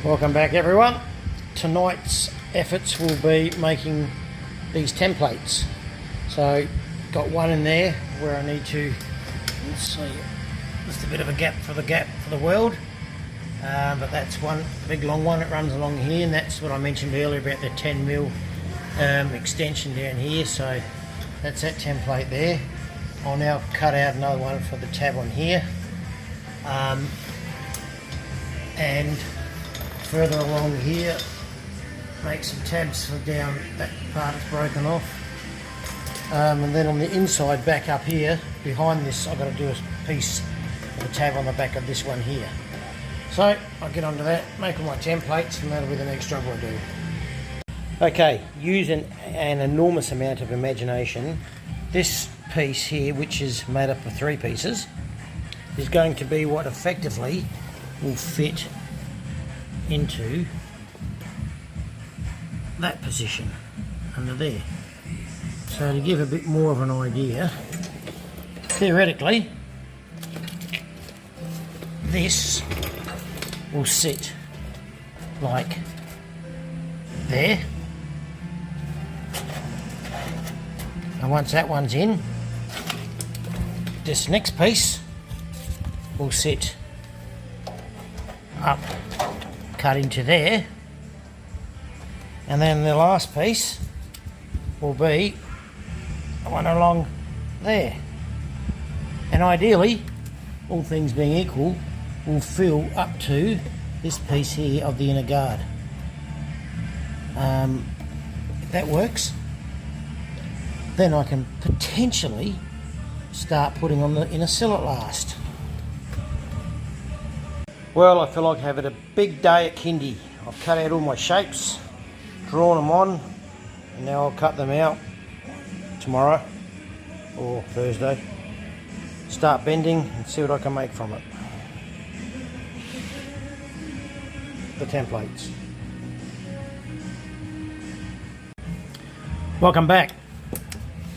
Welcome back everyone. Tonight's efforts will be making these templates. So got one in there where I need to, let's see, just a bit of a gap for the weld, but that's one big long one. It runs along here, and that's what I mentioned earlier about the 10mm extension down here. So that's that template there. I'll now cut out another one for the tab on here, and further along here make some tabs for down that part that's broken off, and then on the inside back up here behind this I've got to do a piece of a tab on the back of this one here. So I'll get onto that, make all my templates, and that'll be the next job I do. Okay, use an enormous amount of imagination. This piece here, which is made up of 3 pieces, is going to be what effectively will fit into that position under there. So to give a bit more of an idea, theoretically this will sit like there, and once that one's in, this next piece will sit up, cut into there, and then the last piece will be one along there, and ideally, all things being equal, will fill up to this piece here of the inner guard. If that works, then I can potentially start putting on the inner sill at last. Well, I feel like having a big day at kindy. I've cut out all my shapes, drawn them on, and now I'll cut them out tomorrow or Thursday. Start bending and see what I can make from it. The templates. Welcome back.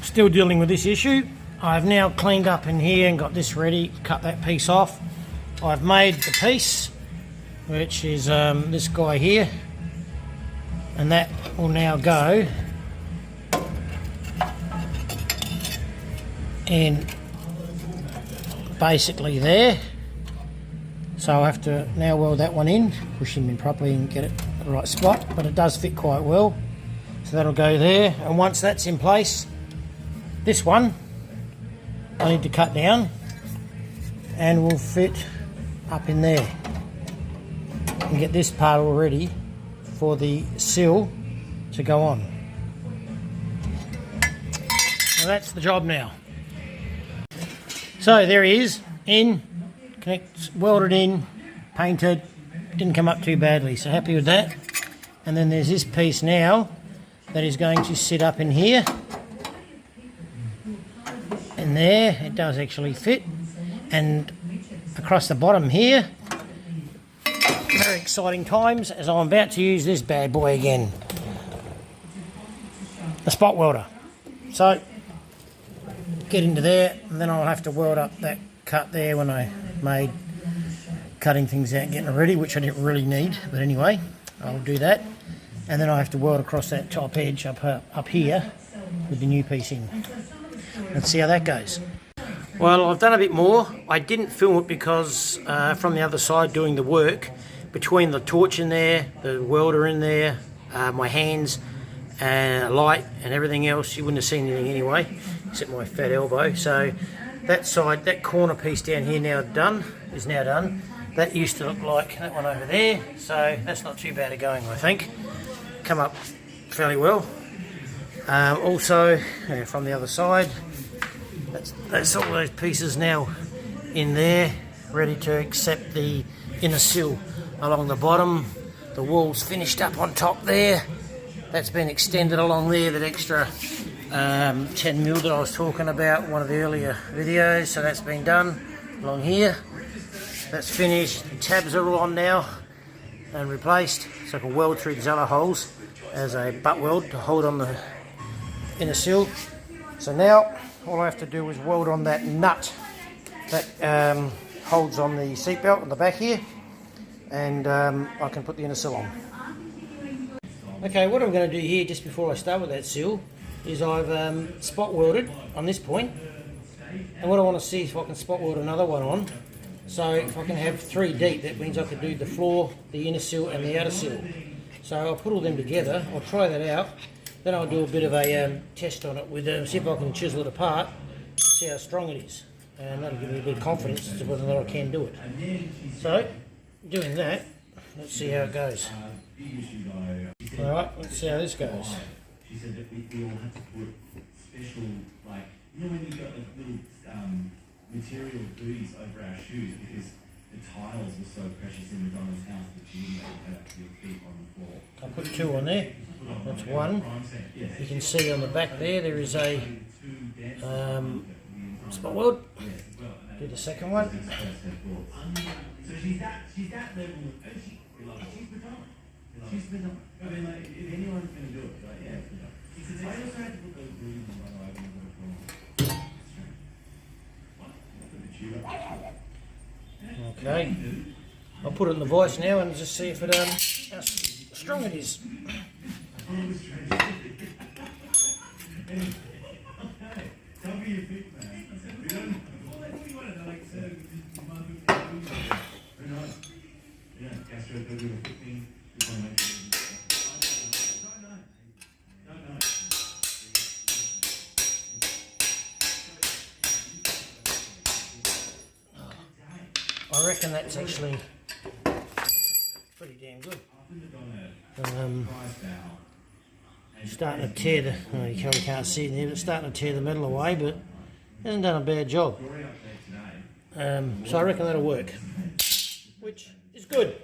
Still dealing with this issue. I've now cleaned up in here and got this ready, cut that piece off. I've made the piece, which is this guy here, and that will now go in basically there. So I have to now weld that one in, push him in properly and get it at the right spot, but it does fit quite well. So that'll go there, and once that's in place, this one I need to cut down and will fit up in there, and get this part all ready for the sill to go on. So that's the job now. So there he is, in, welded in, painted, didn't come up too badly, so happy with that. And then there's this piece now that is going to sit up in here, and there it does actually fit, and across the bottom here, very exciting times as I'm about to use this bad boy again, the spot welder. So get into there, and then I'll have to weld up that cut there when I made cutting things out, getting it ready, which I didn't really need, but anyway, I'll do that. And then I have to weld across that top edge up here with the new piece in. Let's see how that goes. Well, I've done a bit more. I didn't film it because from the other side doing the work, between the torch in there, the welder in there, my hands, light and everything else, you wouldn't have seen anything anyway, except my fat elbow. So that side, that corner piece down here is now done. That used to look like that one over there, so that's not too bad a going, I think. Come up fairly well. Also, from the other side, that's all those pieces now in there, ready to accept the inner sill along the bottom. The wall's finished up on top there. That's been extended along there, that extra 10mm that I was talking about in one of the earlier videos. So that's been done along here. That's finished. The tabs are all on now and replaced, so I can weld through these other holes as a butt weld to hold on the inner sill. So now all I have to do is weld on that nut that holds on the seat belt on the back here, and I can put the inner sill on. Okay, what I'm going to do here just before I start with that sill is I've spot welded on this point, and what I want to see is if I can spot weld another one on. So if I can have 3 deep, that means I can do the floor, the inner sill and the outer sill. So I'll put all them together, I'll try that out, then I'll do a bit of a test on it with see if I can chisel it apart, see how strong it is, and that'll give me a bit of confidence as to whether or not I can do it. So, doing that, let's see how it goes. Alright, let's see how this goes. She said that we all had to put special, like, you know when you've got like little material booties over our shoes because the tiles were so precious in McDonald's house that you didn't have your feet on the floor. I'll put 2 on there. That's 1. You can see on the back there is a spot weld. Do the second one. So she's that level. She's Madonna. She's Madonna. I mean, like, if anyone's going to do it, like, yeah, it's Madonna. He said, I also had to put those booties on my leg and Okay, I'll put it in the vice now and just see if it how strong it is. I reckon that's actually pretty damn good. Starting to tear the, oh, you probably can't see it there, but starting to tear the metal away, but hasn't done a bad job. So I reckon that'll work, which is good.